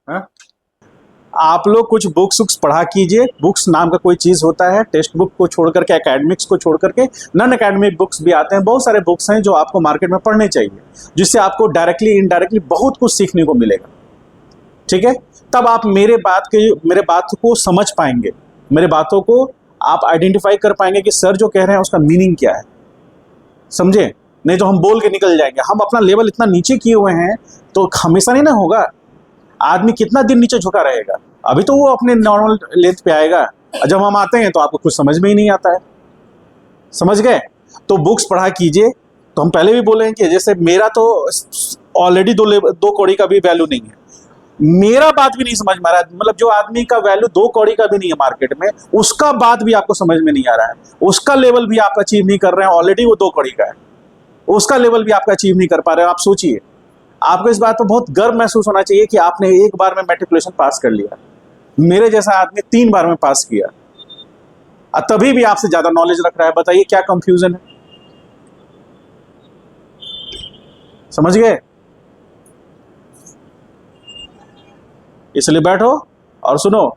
हाँ? आप लोग कुछ बुक्स पढ़ा कीजिए। बुक्स नाम का कोई चीज़ होता है, टेक्स्ट बुक को छोड़ करके, एकेडमिक्स को छोड़ करके नॉन एकेडमिक बुक्स भी आते हैं। बहुत सारे बुक्स हैं जो आपको मार्केट में पढ़ने चाहिए, जिससे आपको डायरेक्टली इनडायरेक्टली बहुत कुछ सीखने को मिलेगा। ठीक है, तब आप मेरे बात को समझ पाएंगे, मेरे बातों को आप आइडेंटिफाई कर पाएंगे कि सर जो कह रहे हैं उसका मीनिंग क्या है। समझे? नहीं तो हम बोल के निकल जाएंगे। हम अपना लेवल इतना नीचे किए हुए हैं तो हमेशा नहीं ना होगा। आदमी कितना दिन नीचे झुका रहेगा? अभी तो वो अपने नॉर्मल लेंथ पे आएगा, और जब हम आते हैं तो आपको कुछ समझ में ही नहीं आता है। समझ गए? तो बुक्स पढ़ा कीजिए। तो हम पहले भी बोले हैं कि जैसे मेरा तो ऑलरेडी दो कौड़ी का भी वैल्यू नहीं है, मेरा बात भी नहीं समझ में आ रहा है। मतलब जो आदमी का वैल्यू दो कौड़ी का भी नहीं है मार्केट में, उसका बात भी आपको समझ में नहीं आ रहा है, उसका लेवल भी आप अचीव नहीं कर रहे हैं। ऑलरेडी वो दो कौड़ी का है, उसका लेवल भी आप अचीव नहीं कर पा रहे हो। आप सोचिए, आपको इस बात पर बहुत गर्व महसूस होना चाहिए कि आपने एक बार में मैट्रिकुलेशन पास कर लिया। मेरे जैसा आदमी 3 बार में पास किया, और तभी भी आपसे ज्यादा नॉलेज रख रहा है। बताइए क्या कंफ्यूजन है? समझ गए? इसलिए बैठो और सुनो।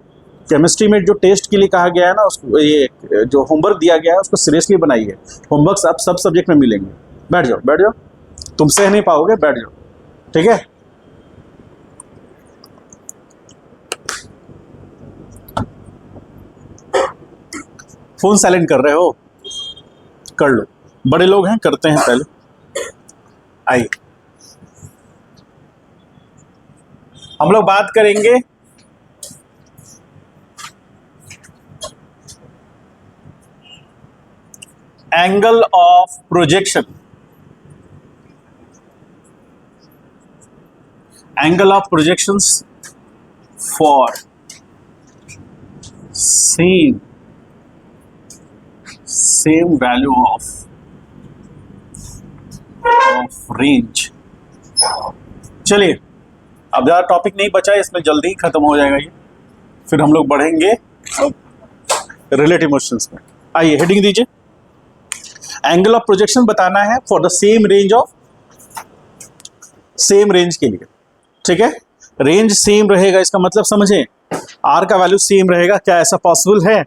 केमिस्ट्री में जो टेस्ट के लिए कहा गया है ना, उसको ये जो होमवर्क दिया गया है उसको सीरियसली बनाइए। होमवर्क आप सब सब्जेक्ट में मिलेंगे। बैठ जाओ, बैठ जाओ, तुम सह नहीं पाओगे, बैठ जाओ। ठीक है? फोन साइलेंट कर रहे हो? कर लो, बड़े लोग हैं, करते हैं पहले। आइए, हम लोग बात करेंगे angle of projection. Angle of projections for same value of range. चलिए, अब ज़्यादा टॉपिक नहीं बचा है, इसमें जल्दी ही खत्म हो जाएगा ये। फिर हम लोग बढ़ेंगे रिलेटिव मोशंस में। आइए, हेडिंग दीजिए। एंगल ऑफ प्रोजेक्शन बताना है फॉर द सेम रेंज के लिए। ठीक है? रेंज सेम रहेगा, इसका मतलब समझें, आर का वैल्यू सेम रहेगा। क्या ऐसा पॉसिबल है?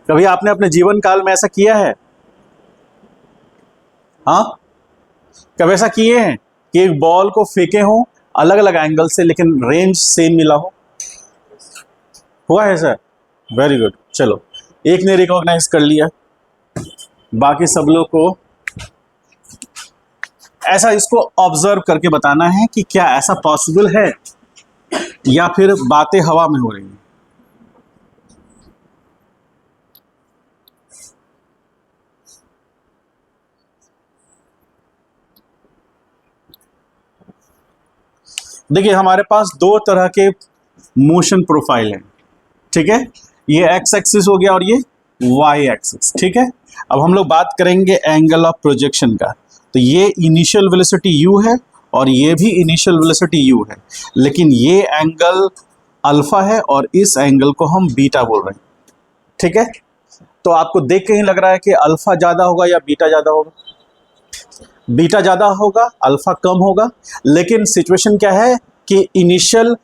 कभी आपने अपने जीवन काल में ऐसा किया है? हाँ, कब ऐसा किए हैं कि एक बॉल को फेंके हो अलग अलग एंगल से, लेकिन रेंज सेम मिला हो? हुआ है सर? Very good. चलो, एक ने रिकॉग्नाइज कर लिया, बाकी सब लोग को ऐसा इसको ऑब्जर्व करके बताना है कि क्या ऐसा पॉसिबल है या फिर बातें हवा में हो रही हैं। देखिए, हमारे पास दो तरह के मोशन प्रोफाइल हैं। ठीक है? ये एक्स एक्सिस हो गया और ये वाई एक्सिस। ठीक है? अब हम लोग बात करेंगे एंगल ऑफ प्रोजेक्शन का। तो ये इनिशियल वेलोसिटी u है और ये भी इनिशियल वेलोसिटी u है, लेकिन ये एंगल अल्फा है और इस एंगल को हम बीटा बोल रहे हैं। ठीक है? तो आपको देख के ही लग रहा है कि अल्फा ज़्यादा होगा या बीटा ज़्यादा होगा? बीटा ज़्यादा होगा, अल्फा कम होगा। लेकिन सिचुएशन क्या है कि इनिशियल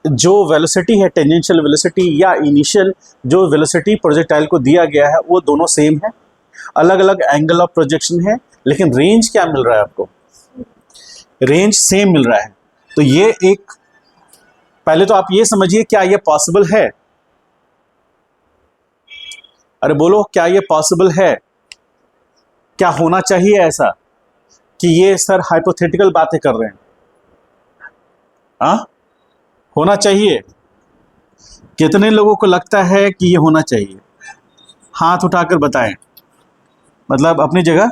जो वेलोसिटी है, टेंजेंशियल वेलोसिटी या इनिशियल जो वेलोसिटी प्रोजेक्टाइल को दिया गया है, वो दोनों सेम है। अलग अलग एंगल ऑफ प्रोजेक्शन है, लेकिन रेंज क्या मिल रहा है आपको? रेंज सेम मिल रहा है। तो ये एक, पहले तो आप ये समझिए, क्या ये पॉसिबल है? अरे बोलो, क्या ये पॉसिबल है? क्या होना चाहिए ऐसा कि ये सर हाइपोथेटिकल बातें कर रहे हैं? हाँ, होना चाहिए। कितने लोगों को लगता है कि ये होना चाहिए? हाथ उठाकर बताएं, मतलब अपनी जगह।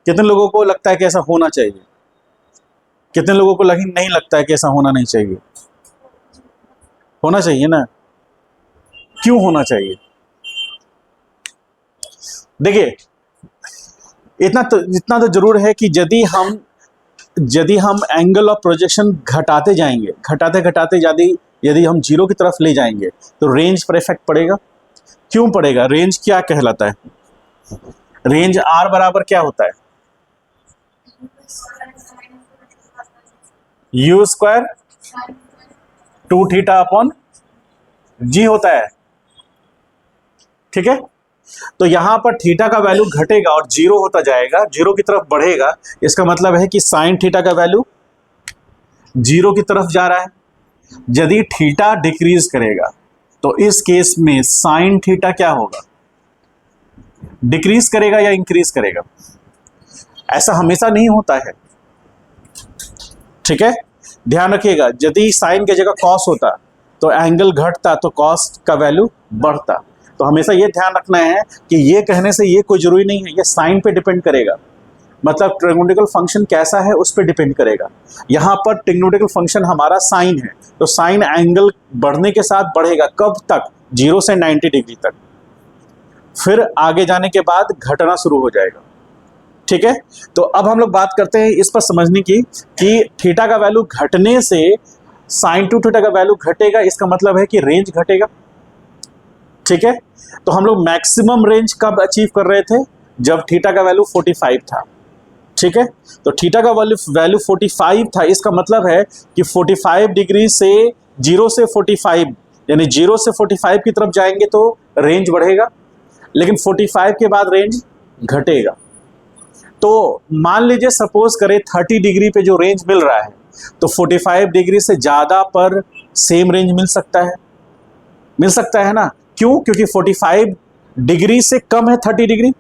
कितने लोगों को लगता है कि ऐसा होना चाहिए? कितने लोगों को नहीं लगता है कि ऐसा होना नहीं चाहिए? होना चाहिए ना? क्यों होना चाहिए? देखिए, इतना तो जरूर है कि यदि हम एंगल ऑफ प्रोजेक्शन घटाते जाएंगे, घटाते घटाते यदि हम जीरो की तरफ ले जाएंगे, तो रेंज पर इफेक्ट पड़ेगा। क्यों पड़ेगा? रेंज क्या कहलाता है? रेंज आर बराबर क्या होता है? यू स्क्वायर 2 थीटा अपॉन जी होता है। ठीक है, तो यहां पर थीटा का वैल्यू घटेगा और जीरो होता जाएगा, जीरो की तरफ बढ़ेगा। इसका मतलब है कि साइन थीटा का वैल्यू जीरो की तरफ जा रहा है। यदि थीटा डिक्रीज करेगा तो इस केस में साइन थीटा क्या होगा, डिक्रीज करेगा या इंक्रीज करेगा। ऐसा हमेशा नहीं होता है। ठीक है, ध्यान रखिएगा, यदि साइन की जगह कॉस होता तो एंगल घटता, तो कॉस का वैल्यू बढ़ता। तो हमेशा ये ध्यान रखना है कि ये कहने से ये कोई जरूरी नहीं है, ये साइन पे डिपेंड करेगा, मतलब ट्रिग्नोमेट्रिकल फंक्शन कैसा है उस पर डिपेंड करेगा। यहाँ पर ट्रिग्नोमेट्रिकल फंक्शन हमारा साइन है, तो साइन एंगल बढ़ने के साथ बढ़ेगा, कब तक, 0 से 90 डिग्री तक, फिर आगे जाने के बाद घटना शुरू हो जाएगा। ठीक है, तो अब हम लोग बात करते हैं इस पर समझने की कि थीटा का वैल्यू घटने से साइन टू थीटा का वैल्यू घटेगा, इसका मतलब है कि रेंज घटेगा। ठीक है, तो हम लोग मैक्सिमम रेंज कब अचीव कर रहे थे, जब थीटा का वैल्यू 45 था। ठीक है, तो थीटा का वैल्यू 45 था, इसका मतलब है कि 45 डिग्री से 0 से 45, यानी 0 से 45 की तरफ जाएंगे तो रेंज बढ़ेगा, लेकिन 45 के बाद रेंज घटेगा। तो मान लीजिए सपोज करें 30 डिग्री पे जो रेंज मिल रहा है, तो 45 डिग्री से ज़्यादा पर सेम रेंज मिल सकता है ना। क्यों? क्योंकि 45 डिग्री से कम है 30 डिग्री,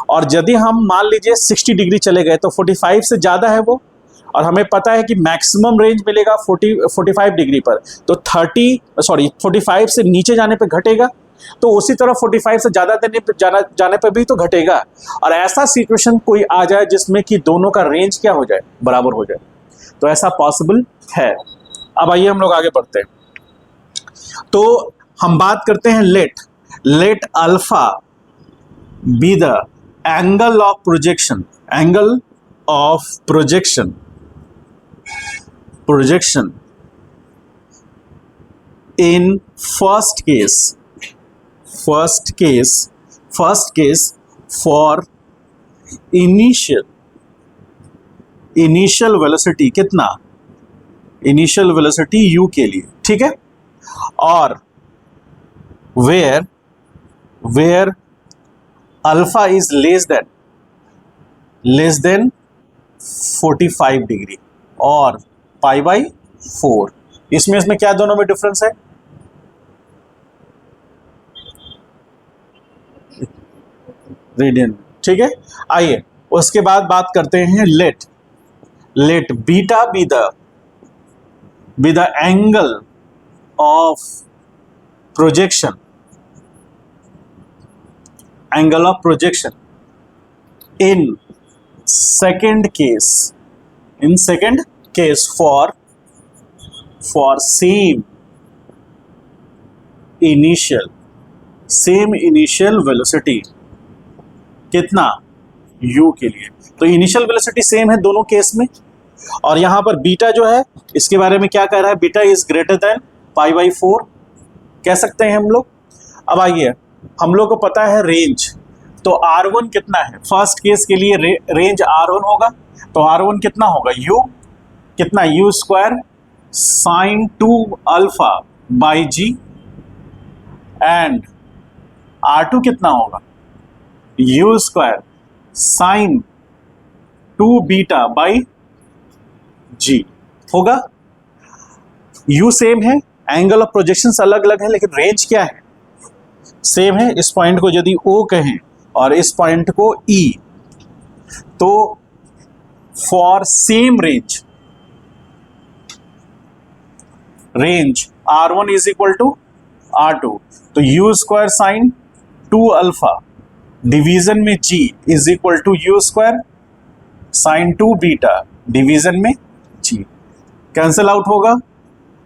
और यदि हम मान लीजिए 60 डिग्री चले गए तो 45 से ज़्यादा है वो, और हमें पता है कि मैक्सिमम रेंज मिलेगा 45 डिग्री पर, तो 45 से नीचे जाने पे घटेगा, तो उसी तरह 45 से ज़्यादा जाने पर भी तो घटेगा। और ऐसा सिचुएशन कोई आ जाए जिसमें कि दोनों का रेंज क्या हो जाए, बराबर हो जाए, तो ऐसा पॉसिबल है। अब आइए हम लोग आगे बढ़ते हैं, तो हम बात करते हैं let alpha be the angle of projection, angle of projection in first case for initial velocity, कितना, इनिशियल वेलोसिटी u के लिए। ठीक है, और where alpha is less than 45 degree और π/4। इसमें क्या दोनों में डिफरेंस है, रेडियन। ठीक है, आइए उसके बाद बात करते हैं let beta be the angle of projection in second case for same initial velocity, कितना, u के लिए। तो इनिशियल वेलोसिटी सेम है दोनों केस में, और यहां पर बीटा जो है इसके बारे में क्या कह रहा है, बीटा इज ग्रेटर देन π/4 कह सकते हैं हम लोग। अब आइए, हम लोग को पता है रेंज, तो r1 कितना है, फर्स्ट केस के लिए रेंज r1 होगा, तो r1 कितना होगा, u square sine 2 alpha by g, and r2 कितना होगा, u square sine 2 beta by g होगा। u सेम है, एंगल ऑफ प्रोजेक्शन अलग अलग है, लेकिन रेंज क्या है, सेम है। इस पॉइंट को यदि O कहें और इस पॉइंट को E, तो for same range R1 is equal to R2, तो u square sine 2 alpha division में G is equal to u square sine 2 beta division में G, कैंसिल आउट होगा,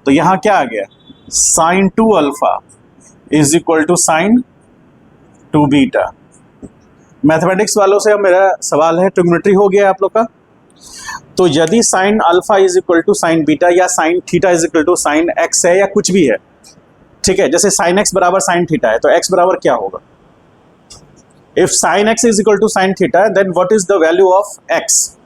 तो यहां क्या आ गया, sine 2 alpha is equal to sine 2 beta. Mathematics वालों से अब मेरा सवाल है, ट्रिग्नोमेट्री हो गया आप लोग का, तो यदि sine alpha is equal to sine beta या sine theta is equal to sine x है या कुछ भी है, ठीक है, जैसे साइन एक्स बराबर साइन थीटा है, तो एक्स बराबर क्या होगा, if sine x is equal to sine theta then what is the value of x,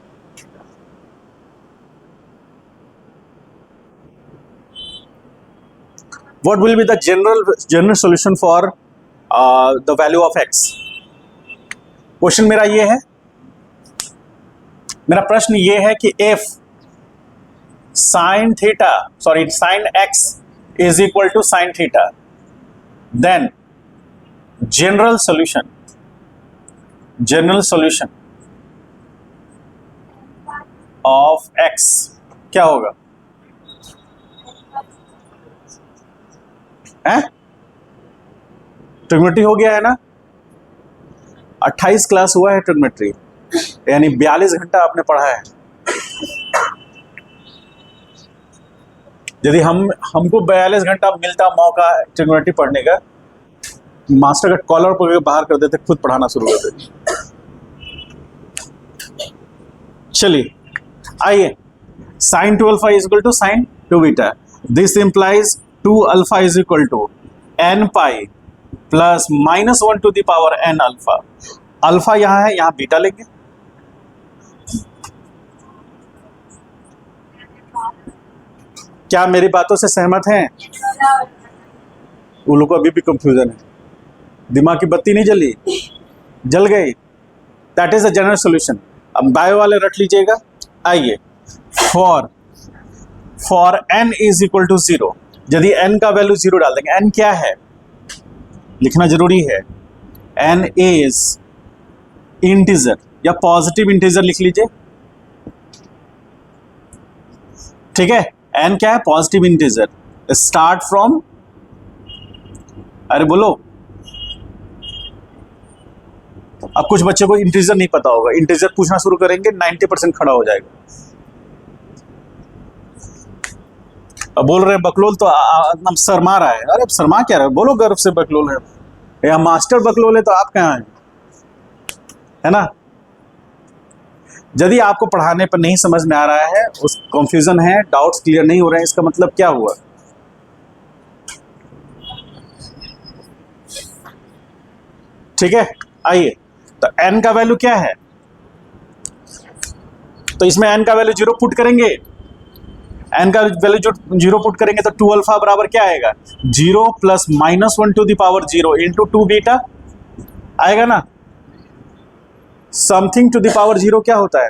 what will be the general solution for the value of x? Question मेरा ये है, मेरा प्रश्न ये है कि if sin x is equal to sin theta, then general solution of x क्या होगा? ट्रिग्नोमेट्री हो गया है ना, 28 क्लास हुआ है ट्रिग्नोमेट्री, यानी 42 घंटा आपने पढ़ा है। यदि हमको 42 घंटा मिलता मौका ट्रिग्नोमेट्री पढ़ने का, मास्टर का कॉलर पर बाहर कर देते, खुद पढ़ाना शुरू कर देते। चलिए आइए, sin 2α is equal to sin 2β. This implies 2α is equal to n pi plus -1 to the power n alpha. Alpha यहाँ है, यहाँ बीटा लेंगे। क्या मेरी बातों से सहमत हैं? उन लोगों को अभी भी कंफ्यूजन है, दिमाग की बत्ती नहीं जली, जल गई। That is the general solution. अब बायो वाले रट लीजिएगा। आइए, for n is equal to 0, यदि n का वैल्यू 0 डाल देंगे। n क्या है लिखना जरूरी है। n इज इंटीजर या पॉजिटिव इंटीजर लिख लीजिए, ठीक है। n क्या है? Positive integer. स्टार्ट फ्रॉम, अरे बोलो, अब कुछ बच्चे को इंटीजर नहीं पता होगा, इंटीजर पूछना शुरू करेंगे 90% खड़ा हो जाएगा। अब बोल रहे हैं बकलोल, तो एकदम शर्मा रहा है। अरे शर्मा क्या रहा है, बोलो गर्व से बकलोल है, या मास्टर बकलोल है तो आप कहाँ हैं, है ना। यदि आपको पढ़ाने पर नहीं समझ में आ रहा है, उस कंफ्यूजन है, डाउट्स क्लियर नहीं हो रहे हैं, इसका मतलब क्या हुआ? ठीक है, आइए, तो n का वैल्यू क्या है? तो इसमें n का वैल्यू 0 पुट करेंगे। n का वैल्यू जो 0 पुट करेंगे तो 2α बराबर क्या आएगा? 0 plus -1 to the power 0 into 2β आएगा ना। समथिंग टू द पावर 0 क्या होता है?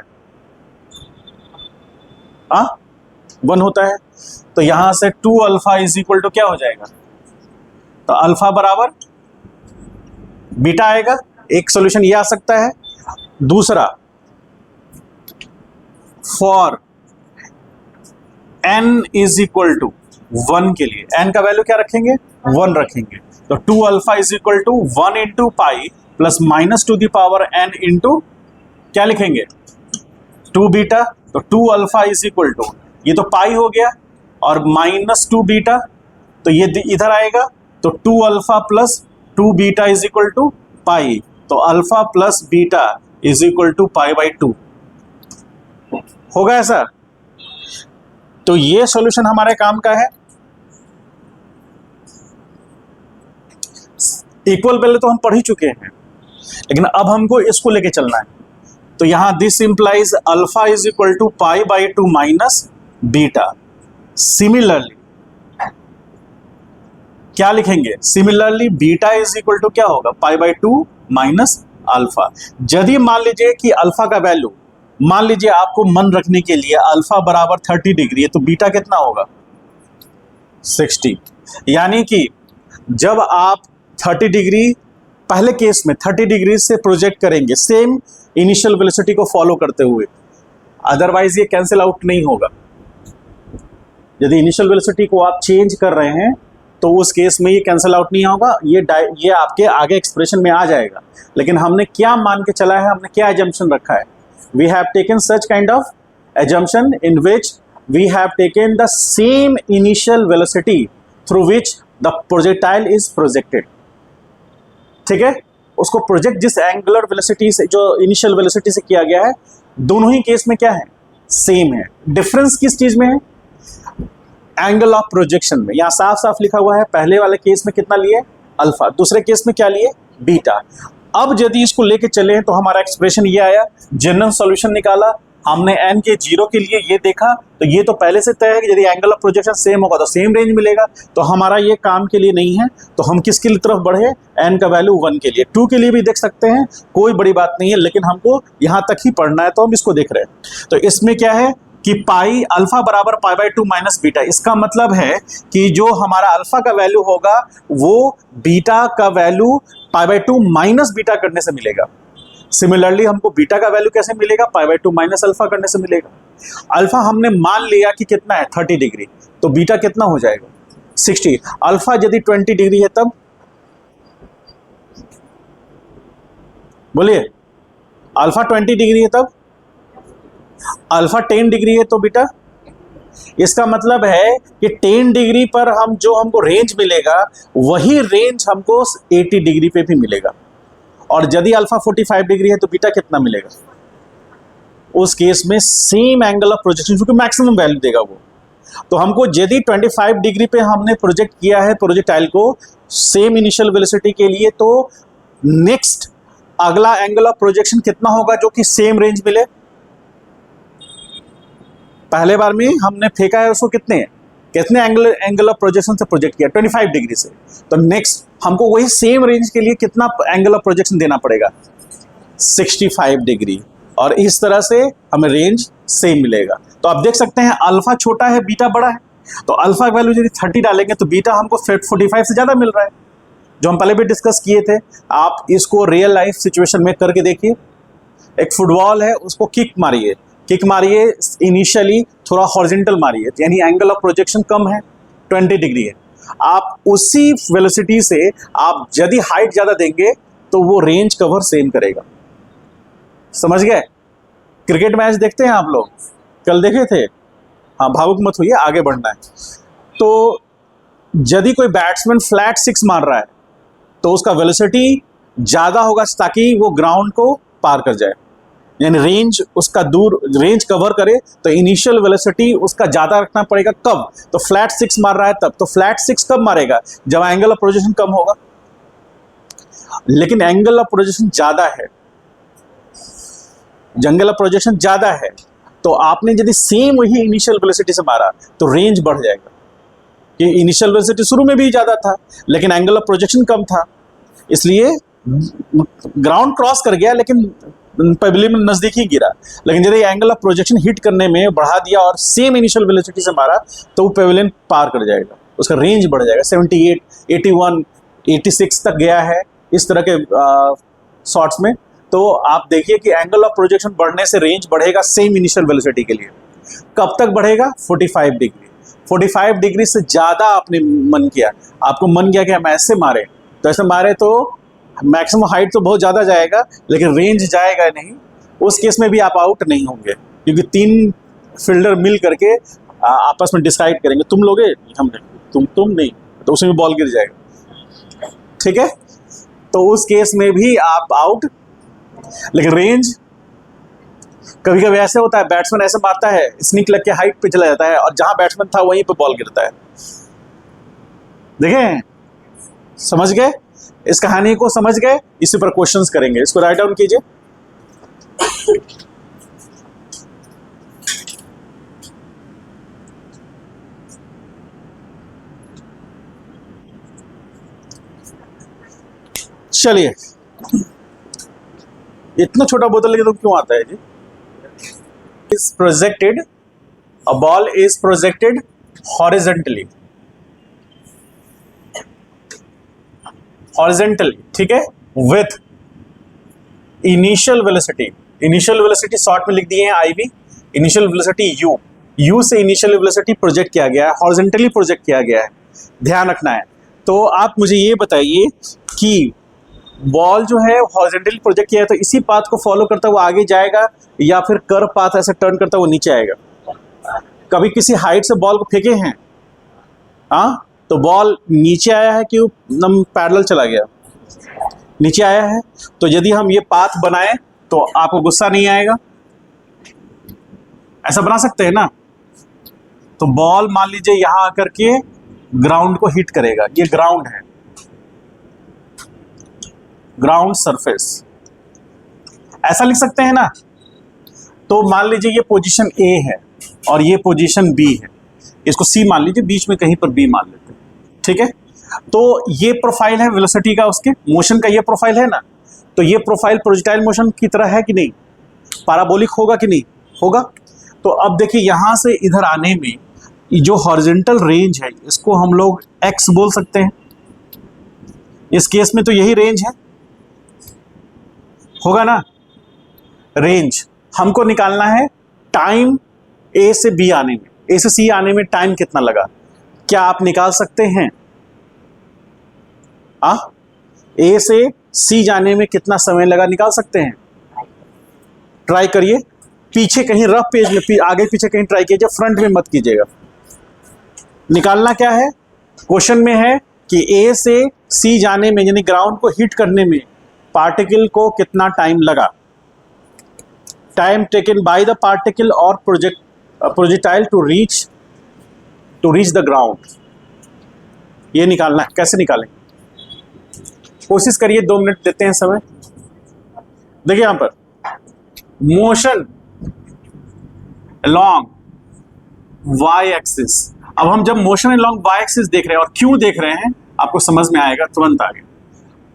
1 होता है। तो यहां से 2α इज इक्वल टू क्या हो जाएगा? तो अल्फा बराबर बीटा आएगा। एक सॉल्यूशन ये आ सकता है। दूसरा, for n is equal to 1 के लिए n का वैल्यू क्या रखेंगे? 1 रखेंगे। तो 2α is equal to 1 into pi plus minus to the power n into क्या लिखेंगे? 2β। तो 2α इज इक्वल टू, ये तो पाई हो गया, और माइनस 2β, तो ये इधर आएगा। तो 2α plus 2β is equal to pi. तो alpha plus beta is equal to pi by 2 होगा ऐसा। तो ये सॉल्यूशन हमारे काम का है। इक्वल पहले तो हम पढ़ ही चुके हैं, लेकिन अब हमको इसको लेके चलना है। तो यहां this implies alpha is equal to pi by 2 minus beta. Similarly क्या लिखेंगे? Similarly beta is equal to क्या होगा? Pi by 2 minus alpha. यदि मान लीजिए कि अल्फा का वैल्यू, मान लीजिए आपको मन रखने के लिए अल्फा बराबर 30 डिग्री है, तो बीटा कितना होगा? 60। यानी कि जब आप 30 डिग्री, पहले केस में 30 डिग्री से प्रोजेक्ट करेंगे सेम इनिशियल वेलोसिटी को फॉलो करते हुए, अदरवाइज ये कैंसिल आउट नहीं होगा। यदि इनिशियल वेलोसिटी को आप चेंज कर रहे हैं तो उस केस में ये कैंसिल आउट नहीं होगा, ये आपके आगे एक्सप्रेशन में आ जाएगा। लेकिन हमने क्या मान के चला है, हमने क्या एजम्पशन रखा है? We have taken such kind of assumption in which we have taken the same initial velocity through which the projectile is projected. ठीक है, उसको प्रोजेक्ट जिस एंगुलर वेलोसिटी से, जो इनिशियल वेलोसिटी से किया गया है, दोनों ही केस में क्या है? सेम है। डिफरेंस किस चीज में है? एंगल ऑफ प्रोजेक्शन में। यहाँ साफ साफ लिखा हुआ है, पहले वाले केस में कितना लिए? अल्फा, दूसरे केस में क्या लिए? बीटा। अब यदि इसको लेके चले तो हमारा एक्सप्रेशन ये आया, जनरल सॉल्यूशन निकाला, हमने n के 0 के लिए ये देखा, तो ये तो पहले से तय है कि यदि एंगल ऑफ प्रोजेक्शन सेम होगा तो सेम रेंज मिलेगा, तो हमारा ये काम के लिए नहीं है। तो हम किसकी तरफ बढ़े, n का वैल्यू 1 के लिए। 2 के लिए भी देख सकते हैं, कोई बड़ी बात नहीं है, लेकिन हमको यहाँ तक ही पढ़ना है तो हम इसको देख रहे हैं। तो इसमें क्या है कि पाई अल्फा बराबर पाई बाई 2 माइनस बीटा, इसका मतलब है कि जो हमारा अल्फा का वैल्यू होगा वो बीटा का value pi by 2 minus beta करने से मिलेगा। सिमिलरली हमको बीटा का वैल्यू कैसे मिलेगा, पाई बाई 2 माइनस अल्फा करने से मिलेगा। अल्फा हमने मान लिया कि कितना है 30 डिग्री, तो बीटा कितना हो जाएगा 60। अल्फा यदि 20 डिग्री है तब बोलिए, अल्फा 20 डिग्री है तब, अल्फा 10 डिग्री है तो बीटा, इसका मतलब है कि 10 डिग्री पर हम जो हमको रेंज मिलेगा वही रेंज हमको 80 डिग्री पे भी मिलेगा। और यदि अल्फा 45 डिग्री है तो बीटा कितना मिलेगा, उस केस में सेम एंगल ऑफ प्रोजेक्शन, क्योंकि मैक्सिमम वैल्यू देगा वो। तो हमको यदि 25 डिग्री पे हमने प्रोजेक्ट किया है प्रोजेक्टाइल को सेम इनिशियल वेलोसिटी के लिए, तो नेक्स्ट अगला एंगल ऑफ प्रोजेक्शन कितना होगा जो कि सेम रेंज मिले। पहले बार में हमने फेंका है उसको कितने एंगल ऑफ प्रोजेक्शन से प्रोजेक्ट किया, 25 डिग्री से, तो नेक्स्ट हमको वही सेम रेंज के लिए कितना एंगल ऑफ प्रोजेक्शन देना पड़ेगा, 65 डिग्री। और इस तरह से हमें रेंज सेम मिलेगा। तो आप देख सकते हैं अल्फा छोटा है बीटा बड़ा है, तो अल्फा का वैल्यू यदि 30 डालेंगे तो बीटा हमको 45 से ज़्यादा मिल रहा है, जो हम पहले भी डिस्कस किए थे। आप इसको रियल लाइफ सिचुएशन में करके देखिए। एक फुटबॉल है, उसको किक मारिए, इनिशियली थोड़ा हॉरिजॉन्टल मारिए, यानी एंगल ऑफ प्रोजेक्शन कम है, 20 डिग्री है। आप उसी वेलोसिटी से आप यदि हाइट ज़्यादा देंगे तो वो रेंज कवर सेम करेगा। समझ गए? क्रिकेट मैच देखते हैं आप लोग, कल देखे थे? हाँ, भावुक मत होइए, आगे बढ़ना है। तो यदि कोई बैट्समैन फ्लैट 6 मार रहा है तो उसका वेलोसिटी ज़्यादा होगा ताकि वो ग्राउंड को पार कर जाए, यानी रेंज उसका दूर, रेंज कवर करे, तो इनिशियल वेलोसिटी उसका ज़्यादा रखना पड़ेगा। कब? तो फ्लैट 6 मार रहा है तब। तो फ्लैट 6 कब मारेगा? जब एंगल ऑफ प्रोजेक्शन कम होगा। लेकिन एंगल ऑफ प्रोजेक्शन ज़्यादा है, एंगल ऑफ प्रोजेक्शन ज़्यादा है, तो आपने यदि सेम वही इनिशियल वेलोसिटी से मारा तो रेंज बढ़ जाएगा, कि इनिशियल वेलोसिटी शुरू में भी ज़्यादा था लेकिन एंगल ऑफ प्रोजेक्शन कम था, इसलिए ग्राउंड क्रॉस कर गया लेकिन पेविलियन में नज़दीक ही गिरा। लेकिन यदि एंगल ऑफ प्रोजेक्शन हिट करने में बढ़ा दिया और सेम इनिशियल वेलोसिटी से मारा तो वो पेविलियन पार कर जाएगा, उसका रेंज बढ़ जाएगा। 78, 81, 86 तक गया है इस तरह के शॉट्स में। तो आप देखिए कि एंगल ऑफ प्रोजेक्शन बढ़ने से रेंज बढ़ेगा सेम इनिशियल वेलोसिटी के लिए। कब तक बढ़ेगा? 45 डिग्री। 45 डिग्री से ज़्यादा आपने मन किया, आपको मन किया कि हम ऐसे मारे, तो ऐसे मारे तो मैक्सिमम हाइट तो बहुत ज़्यादा जाएगा लेकिन रेंज जाएगा नहीं। उस केस में भी आप आउट नहीं होंगे, क्योंकि 3 फील्डर मिल करके आपस में डिसाइड करेंगे, तुम लोगे, हम नहीं, तुम नहीं, तो उसमें बॉल गिर जाएगा। ठीक है? तो उस केस में भी आप आउट। लेकिन रेंज कभी कभी ऐसे होता है, बैट्समैन ऐसे मारता है, स्निक लग के हाइट पे चला जाता है और जहां बैट्समैन था वहीं पे बॉल गिरता है। देखें, समझ गए? इस कहानी को समझ गए? इसी पर क्वेश्चंस करेंगे, इसको राइट डाउन कीजिए। चलिए, इतना छोटा बोतल लेके तो क्यों आता है जी? Is projected, a ball is projected horizontally, ठीक है, with initial velocity. Initial velocity short में लिख दिए हैं IV, इनिशियल वेलोसिटी U से इनिशियल वेलोसिटी प्रोजेक्ट किया गया है, हॉरिजेंटली प्रोजेक्ट किया गया है, ध्यान रखना है। तो आप मुझे ये बताइए कि बॉल जो है हॉरिजेंटली प्रोजेक्ट किया है, तो इसी पाथ को फॉलो करता हुआ आगे जाएगा या फिर कर्व पाथ ऐसे टर्न करता हुआ नीचे आएगा? कभी किसी हाइट से बॉल को फेंके हैं? हाँ, तो बॉल नीचे आया है कि एकदम पैरेलल चला गया? नीचे आया है। तो यदि हम ये पाथ बनाएं तो आपको गुस्सा नहीं आएगा? ऐसा बना सकते हैं ना? तो बॉल मान लीजिए यहां आकर के ग्राउंड को हिट करेगा, ये ग्राउंड है, ग्राउंड सरफेस, ऐसा लिख सकते हैं ना? तो मान लीजिए ये पोजीशन ए है और ये पोजीशन बी है, इसको सी मान लीजिए, बीच में कहीं पर बी मान लेते हैं, ठीक है। तो ये प्रोफाइल है वेलोसिटी का, उसके मोशन का ये प्रोफाइल है ना, तो ये प्रोफाइल प्रोजेक्टाइल मोशन की तरह है कि नहीं, पैराबोलिक होगा कि नहीं होगा। तो अब देखिए यहां से इधर आने में जो हॉरिजॉन्टल रेंज है इसको हम लोग एक्स बोल सकते हैं, इस केस में तो यही रेंज है, होगा ना। रेंज हमको निकालना है टाइम ए से बी आने में, ए से सी आने में टाइम कितना लगा, क्या आप निकाल सकते हैं? ए से सी जाने में कितना समय लगा, निकाल सकते हैं? ट्राई करिए, पीछे कहीं रफ पेज में आगे पीछे कहीं ट्राई कीजिए, फ्रंट में मत कीजिएगा। निकालना क्या है, क्वेश्चन में है कि ए से सी जाने में यानी ग्राउंड को हिट करने में पार्टिकल को कितना टाइम लगा, time taken by the particle और projectile to reach the ground, ये निकालना है। कैसे निकालें, कोशिश करिए, 2 मिनट देते हैं समय। देखिए यहां पर मोशन अलोंग वाई एक्सिस, अब हम जब मोशन अलोंग वाई एक्सिस देख रहे हैं और क्यों देख रहे हैं आपको समझ में आएगा तुरंत आगे,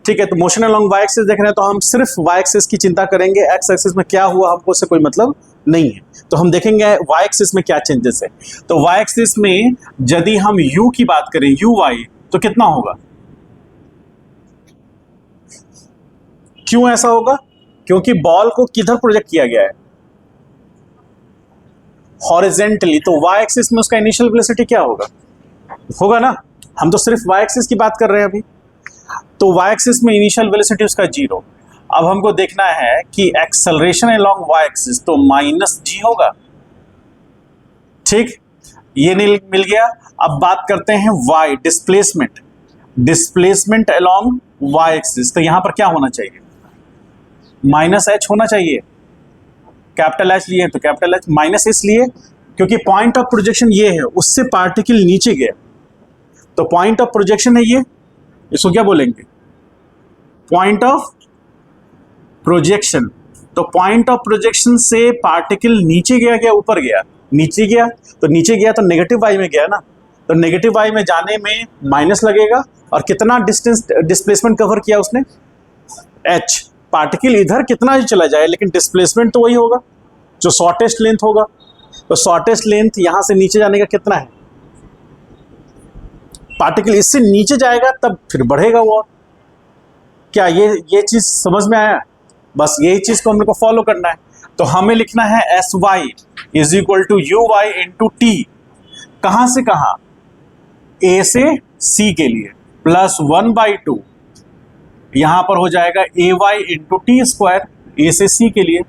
ठीक है। तो मोशन अलोंग वाई एक्सिस देख रहे हैं तो हम सिर्फ वाई एक्सिस की चिंता करेंगे, एक्स एक्सिस में क्या हुआ हमको उससे कोई मतलब नहीं है। तो हम देखेंगे वाई एक्सिस में क्या चेंजेस है। तो वाई एक्सिस में यदि हम यू की बात करें, यू वाई, तो कितना होगा, क्यों ऐसा होगा, क्योंकि बॉल को किधर प्रोजेक्ट किया गया है, हॉरिजेंटली, तो वाई एक्सिस में उसका इनिशियल वेलोसिटी क्या होगा ना, हम तो सिर्फ वाई एक्सिस की बात कर रहे हैं अभी। तो वाई एक्सिस में इनिशियल वेलोसिटी उसका 0। अब हमको देखना है कि एक्सेलरेशन अलोंग वाई एक्सिस, तो -g होगा, ठीक, ये नहीं मिल गया। अब बात करते हैं Y displacement along Y axis, तो यहां पर क्या होना चाहिए, -h होना चाहिए, कैपिटल H लिए तो कैपिटल H, माइनस इसलिए क्योंकि पॉइंट ऑफ प्रोजेक्शन ये है, उससे पार्टिकल नीचे गया, तो पॉइंट ऑफ प्रोजेक्शन है ये, इसको क्या बोलेंगे, पॉइंट ऑफ प्रोजेक्शन। तो पॉइंट ऑफ प्रोजेक्शन से पार्टिकल नीचे गया, क्या ऊपर गया, नीचे गया, तो नीचे गया तो नेगेटिव वाई में गया ना, तो नेगेटिव वाई में जाने में माइनस लगेगा, और कितना डिस्टेंस डिस्प्लेसमेंट कवर किया उसने, h, पार्टिकल इधर कितना ही चला जाए लेकिन डिस्प्लेसमेंट तो वही होगा जो शॉर्टेस्ट लेंथ होगा। तो शॉर्टेस्ट लेंथ यहां से नीचे जाने का कितना है, पार्टिकल इससे नीचे जाएगा तब फिर बढ़ेगा वो। क्या ये चीज समझ में आया, बस यही चीज को हम लोग को फॉलो करना है। तो हमें लिखना है SY is equal to UY into T, कहां से कहां, A से C के लिए, +1/2, यहां पर हो जाएगा AY इंटू टी स्क्वायर, ए से सी के लिए।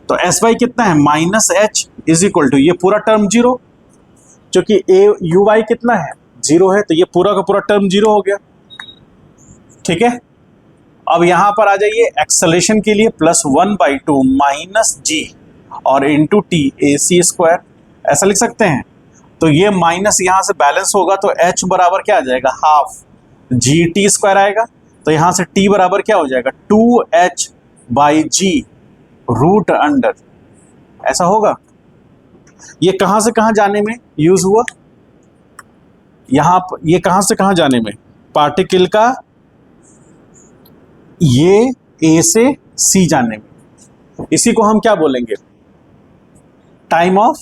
तो SY कितना है, -h इज इक्वल टू, ये पूरा टर्म 0, क्योंकि UY कितना है 0 है, तो ये पूरा का पूरा टर्म 0 हो गया, ठीक है। अब यहां पर आ जाइए एक्सेलरेशन के लिए, +1/2 -g और इंटू टी AC स्क्वायर, ऐसा लिख सकते हैं। तो ये माइनस यहां से बैलेंस होगा, तो h बराबर क्या आ जाएगा, हाफ GT स्क्वायर आएगा, तो यहां से t बराबर क्या हो जाएगा, 2h/g रूट अंडर, ऐसा होगा। ये कहां से कहां जाने में यूज हुआ, ये कहां से कहां जाने में, पार्टिकल का ये A से C जाने में, इसी को हम क्या बोलेंगे, टाइम ऑफ,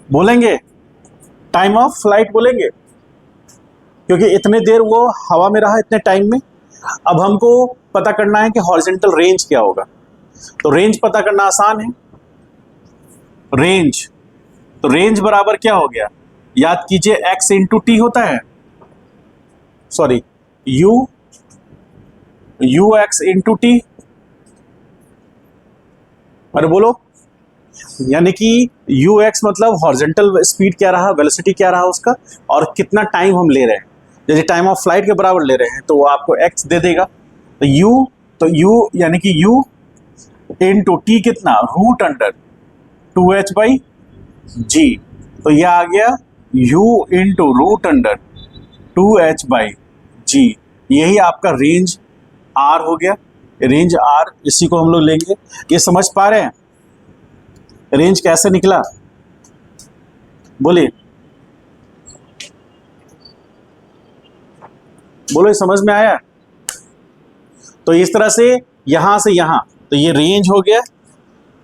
बोलेंगे टाइम ऑफ फ्लाइट बोलेंगे, क्योंकि इतने देर वो हवा में रहा, इतने टाइम में। अब हमको पता करना है कि हॉरिजॉन्टल रेंज क्या होगा, तो रेंज पता करना आसान है, रेंज, तो रेंज बराबर क्या हो गया, याद कीजिए x इंटू टी होता है, sorry u x into T, अरे बोलो, यानी कि ux मतलब हॉरिजॉन्टल स्पीड क्या रहा, वेलोसिटी क्या रहा उसका, और कितना टाइम हम ले रहे हैं, यदि टाइम ऑफ फ्लाइट के बराबर ले रहे हैं तो वो आपको x दे देगा। तो u यानी कि u इंटू टी कितना, रूट अंडर 2h/g, तो यह आ गया u into root under 2h/g, यही आपका रेंज r हो गया। रेंज आर, इसी को हम लोग लेंगे। ये समझ पा रहे हैं रेंज कैसे निकला? बोलिए, बोलो, ये समझ में आया? तो इस तरह से यहां से यहां, तो ये रेंज हो गया,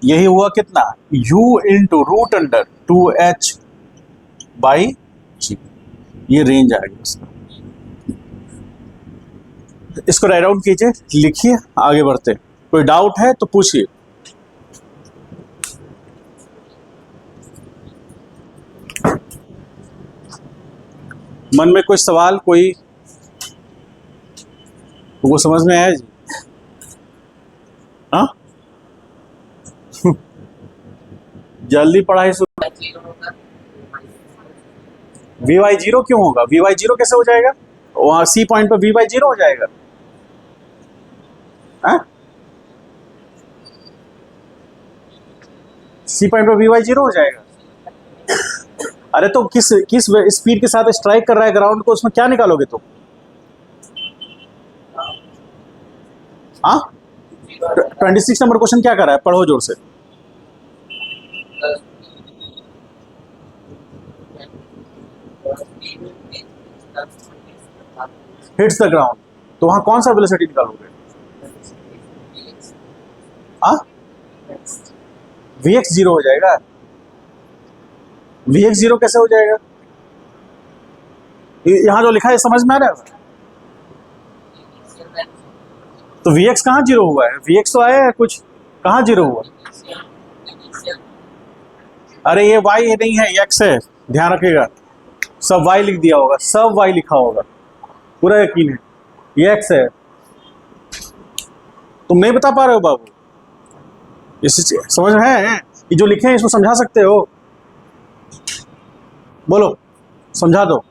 यही हुआ कितना, u into root under 2h by g, ये रेंज आएगी उसका। इसको राइट डाउन कीजिए, लिखिए, आगे बढ़ते। कोई डाउट है तो पूछिए। मन में कोई सवाल, कोई वो समझ में आया जी? हाँ जल्दी पढ़ाई शुरू। वी वाई जीरो क्यों होगा? वी वाई जीरो कैसे हो जाएगा? वहां सी पॉइंट पर वी वाई जीरो हो जाएगा। हाँ? सी पॉइंट पर वी वाई जीरो हो जाएगा। अरे तो किस किस स्पीड के साथ स्ट्राइक कर रहा है ग्राउंड को, उसमें क्या निकालोगे तुम? हाँ 26 नंबर क्वेश्चन क्या कर रहा है, पढ़ो जोर से। हिट्स द ग्राउंड, तो वहां कौन सा वेलोसिटी निकालोगे? हाँ Vx जीरो हो जाएगा। Vx जीरो कैसे हो जाएगा? यहां जो लिखा है समझ में आ रहा है? तो Vx कहाँ जीरो हुआ है? Vx तो आया है कुछ, कहाँ जीरो हुआ? अरे ये y नहीं है, x है, ध्यान रखिएगा। सब y लिख दिया होगा, सब y लिखा होगा, पूरा यकीन है, ये x है। तुम नहीं बता पा रहे हो बाबू? इस समझ में है? ये जो लिखे हैं इसको समझा सकते हो? बोलो, समझा दो।